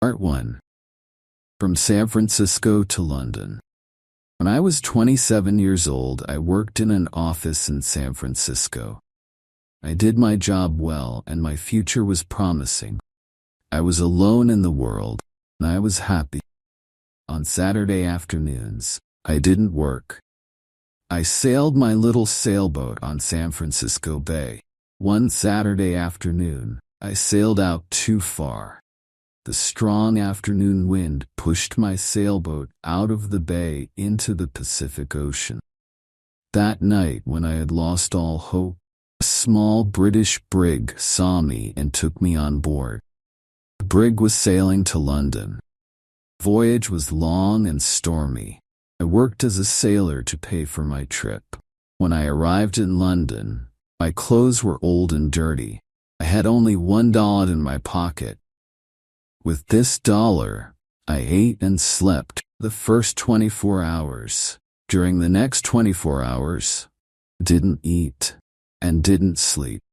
Part 1. From San Francisco to London. When I was 27 years old, I worked in an office in San Francisco. I did my job well, and my future was promising. I was alone in the world, and I was happy. On Saturday afternoons, I didn't work. I sailed my little sailboat on San Francisco Bay. One Saturday afternoon, I sailed out too far. The strong afternoon wind pushed my sailboat out of the bay into the Pacific Ocean. That night, when I had lost all hope, a small British brig saw me and took me on board. The brig was sailing to London. The voyage was long and stormy. I worked as a sailor to pay for my trip. When I arrived in London, my clothes were old and dirty. I had only $1 in my pocket. With this dollar, I ate and slept the first 24 hours. During the next 24 hours, I didn't eat and didn't sleep.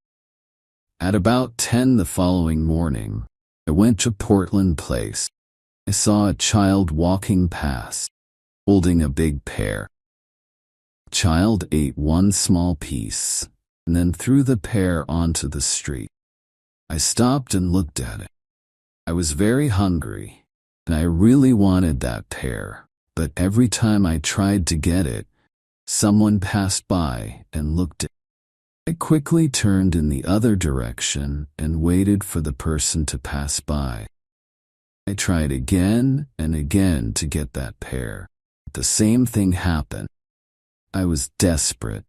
At about 10 the following morning, I went to Portland Place. I saw a child walking past, holding a big pear. The child ate one small piece and then threw the pear onto the street. I stopped and looked at it. I was very hungry, and I really wanted that pear, but every time I tried to get it, someone passed by and looked at it. I quickly turned in the other direction and waited for the person to pass by. I tried again and again to get that pear. The same thing happened. I was desperate.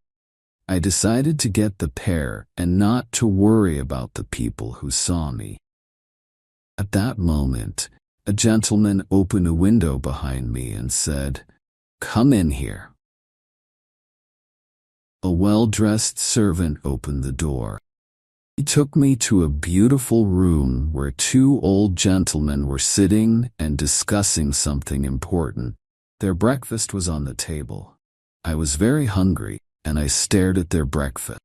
I decided to get the pear and not to worry about the people who saw me. At that moment, a gentleman opened a window behind me and said, "Come in here." A well-dressed servant opened the door. He took me to a beautiful room where two old gentlemen were sitting and discussing something important. Their breakfast was on the table. I was very hungry, and I stared at their breakfast.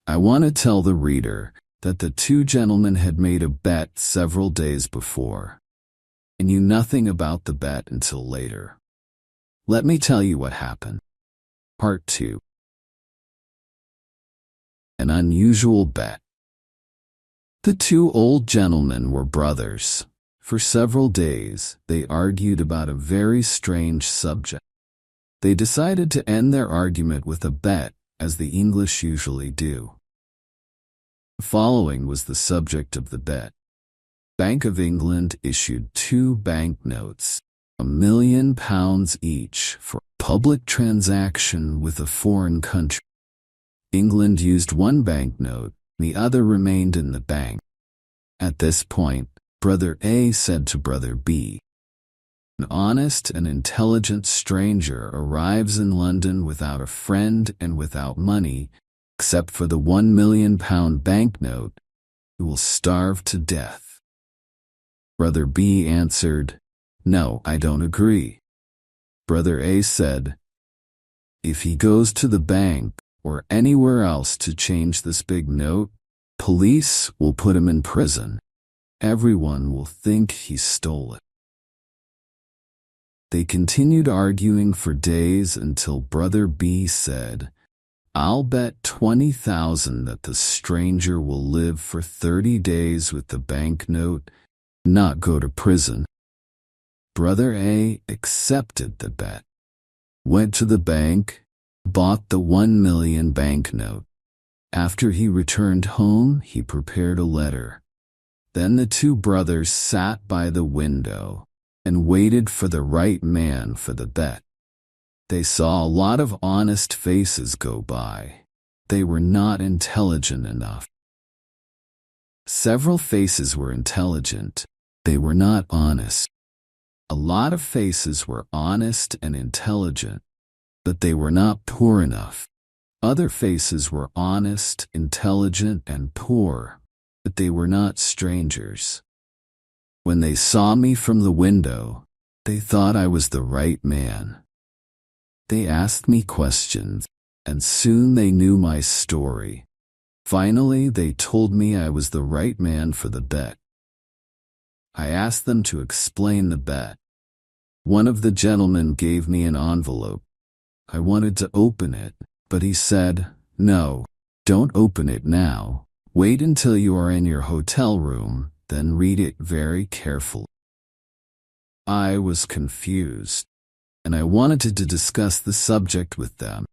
I want to tell the reader that the two gentlemen had made a bet several days before. I knew nothing about the bet until later. Let me tell you what happened. Part 2. An unusual bet. The two old gentlemen were brothers. For several days, they argued about a very strange subject. They decided to end their argument with a bet, as the English usually do. The following was the subject of the bet. Bank of England issued 2 banknotes, £1,000,000 each, for a public transaction with a foreign country. England used one banknote, the other remained in the bank. At this point, Brother A said to Brother B, "An honest and intelligent stranger arrives in London without a friend and without money, except for the £1,000,000 banknote, who will starve to death." Brother B answered, "No, I don't agree." Brother A said, "If he goes to the bank or anywhere else to change this big note, police will put him in prison. Everyone will think he stole it." They continued arguing for days until Brother B said, "I'll bet 20,000 that the stranger will live for 30 days with the banknote, not go to prison." Brother A accepted the bet, went to the bank, bought the 1,000,000 banknote. After he returned home, he prepared a letter. Then the two brothers sat by the window and waited for the right man for the bet. They saw a lot of honest faces go by. They were not intelligent enough. Several faces were intelligent. They were not honest. A lot of faces were honest and intelligent, but they were not poor enough. Other faces were honest, intelligent, and poor, but they were not strangers. When they saw me from the window, they thought I was the right man. They asked me questions, and soon they knew my story. Finally, they told me I was the right man for the bet. I asked them to explain the bet. One of the gentlemen gave me an envelope. I wanted to open it, but he said, "No, don't open it now. Wait until you are in your hotel room, then read it very carefully." I was confused, and I wanted to discuss the subject with them,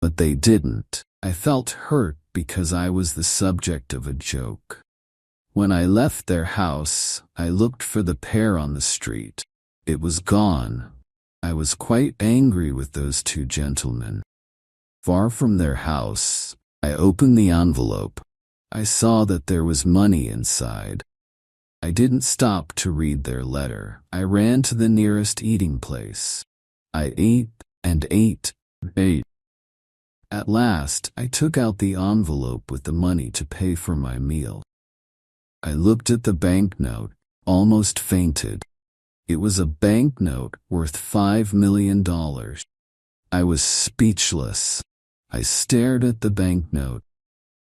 but they didn't. I felt hurt because I was the subject of a joke. When I left their house, I looked for the pair on the street. It was gone. I was quite angry with those two gentlemen. Far from their house, I opened the envelope. I saw that there was money inside. I didn't stop to read their letter. I ran to the nearest eating place. I ate and ate and ate. At last, I took out the envelope with the money to pay for my meal. I looked at the banknote, almost fainted. It was a banknote worth $5 million. I was speechless. I stared at the banknote.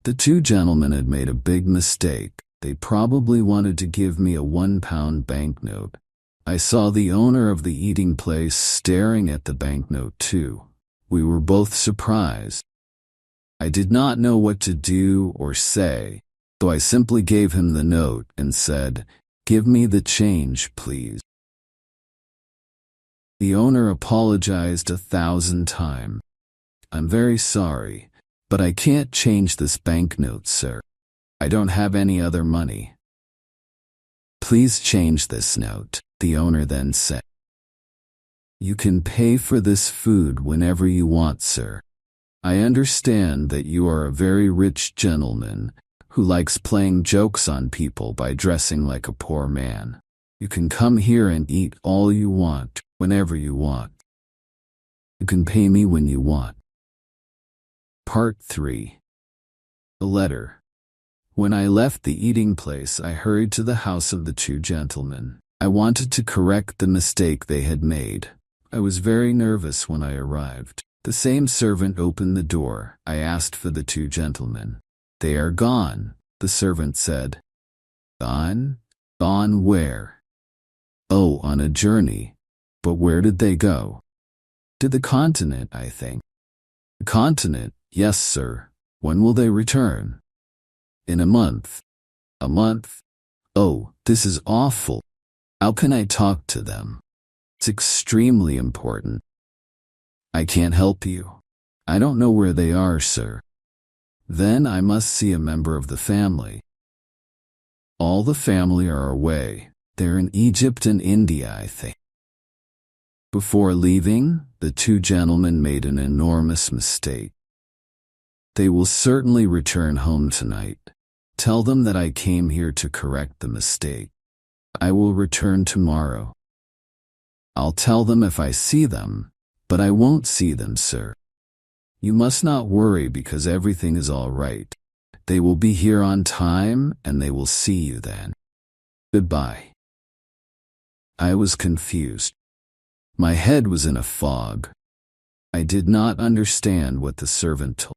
The two gentlemen had made a big mistake. They probably wanted to give me a £1 banknote. I saw the owner of the eating place staring at the banknote too. We were both surprised. I did not know what to do or say, so I simply gave him the note and said, "Give me the change, please." The owner apologized 1,000 times. "I'm very sorry, but I can't change this banknote, sir. I don't have any other money." "Please change this note," the owner then said. "You can pay for this food whenever you want, sir. I understand that you are a very rich gentleman who likes playing jokes on people by dressing like a poor man. You can come here and eat all you want, whenever you want. You can pay me when you want." Part 3. The letter. When I left the eating place, I hurried to the house of the two gentlemen. I wanted to correct the mistake they had made. I was very nervous when I arrived. The same servant opened the door. I asked for the two gentlemen. "They are gone," the servant said. "Gone? Gone where?" "Oh, on a journey." "But where did they go?" "To the continent, I think." "The continent? Yes, sir. When will they return?" "In a month." "A month? Oh, this is awful. How can I talk to them? It's extremely important." "I can't help you. I don't know where they are, sir." "Then I must see a member of the family." "All the family are away. They're in Egypt and India, I think." Before leaving, the two gentlemen made an enormous mistake. "They will certainly return home tonight. Tell them that I came here to correct the mistake. I will return tomorrow." "I'll tell them if I see them, but I won't see them, sir." "You must not worry because everything is all right. They will be here on time and they will see you then. Goodbye." I was confused. My head was in a fog. I did not understand what the servant told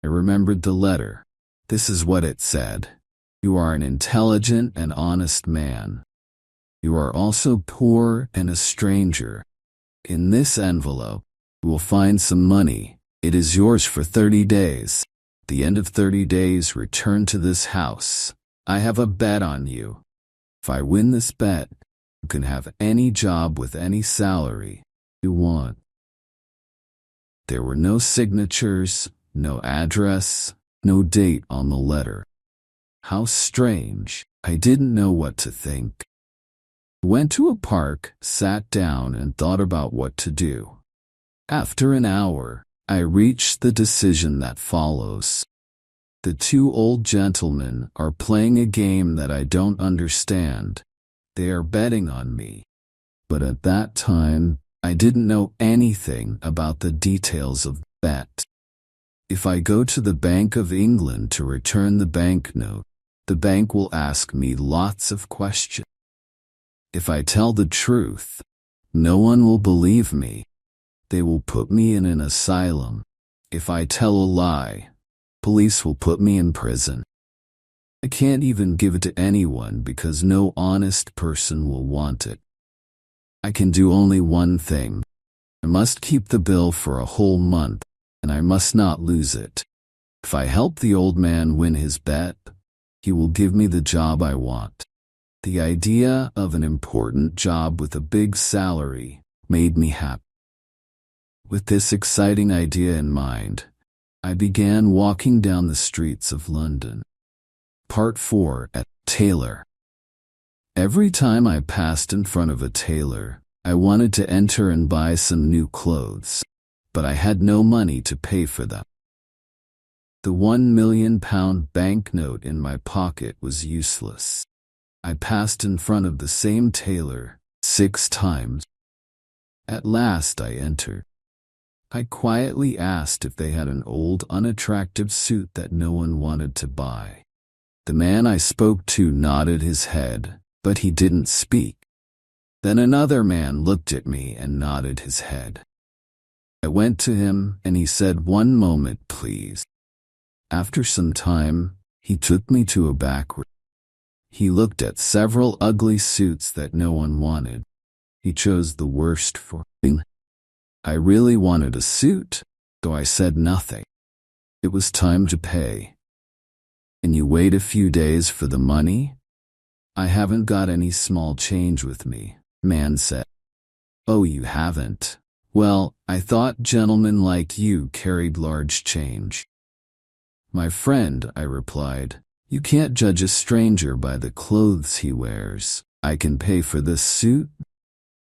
me. I remembered the letter. This is what it said. "You are an intelligent and honest man. You are also poor and a stranger. In this envelope, you will find some money. It is yours for 30 days. At the end of 30 days, return to this house. I have a bet on you. If I win this bet, you can have any job with any salary you want." There were no signatures, no address, no date on the letter. How strange. I didn't know what to think. I went to a park, sat down, and thought about what to do. After an hour, I reached the decision that follows. The two old gentlemen are playing a game that I don't understand. They are betting on me. But at that time, I didn't know anything about the details of the bet. If I go to the Bank of England to return the banknote, the bank will ask me lots of questions. If I tell the truth, no one will believe me. They will put me in an asylum. If I tell a lie, police will put me in prison. I can't even give it to anyone because no honest person will want it. I can do only one thing. I must keep the bill for a whole month, and I must not lose it. If I help the old man win his bet, he will give me the job I want. The idea of an important job with a big salary made me happy. With this exciting idea in mind, I began walking down the streets of London. Part 4 at Tailor. Every time I passed in front of a tailor, I wanted to enter and buy some new clothes, but I had no money to pay for them. The £1 million banknote in my pocket was useless. I passed in front of the same tailor 6 times. At last I entered. I quietly asked if they had an old, unattractive suit that no one wanted to buy. The man I spoke to nodded his head, but he didn't speak. Then another man looked at me and nodded his head. I went to him and he said, "1 moment, please." After some time, he took me to a back room. He looked at several ugly suits that no one wanted. He chose the worst for me. I really wanted a suit, though I said nothing. It was time to pay. "Can you wait a few days for the money?" "I haven't got any small change with me," man said. "Oh, you haven't? Well, I thought gentlemen like you carried large change." "My friend," I replied, "you can't judge a stranger by the clothes he wears. I can pay for this suit.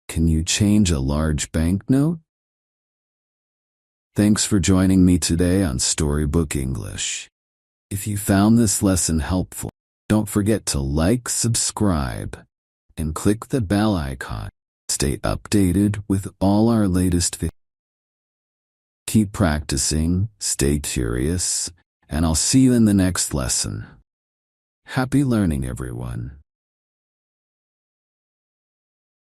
Can you change a large banknote?" Thanks for joining me today on Storybook English. If you found this lesson helpful, don't forget to like, subscribe, and click the bell icon. Stay updated with all our latest videos. Keep practicing, stay curious, and I'll see you in the next lesson. Happy learning, everyone.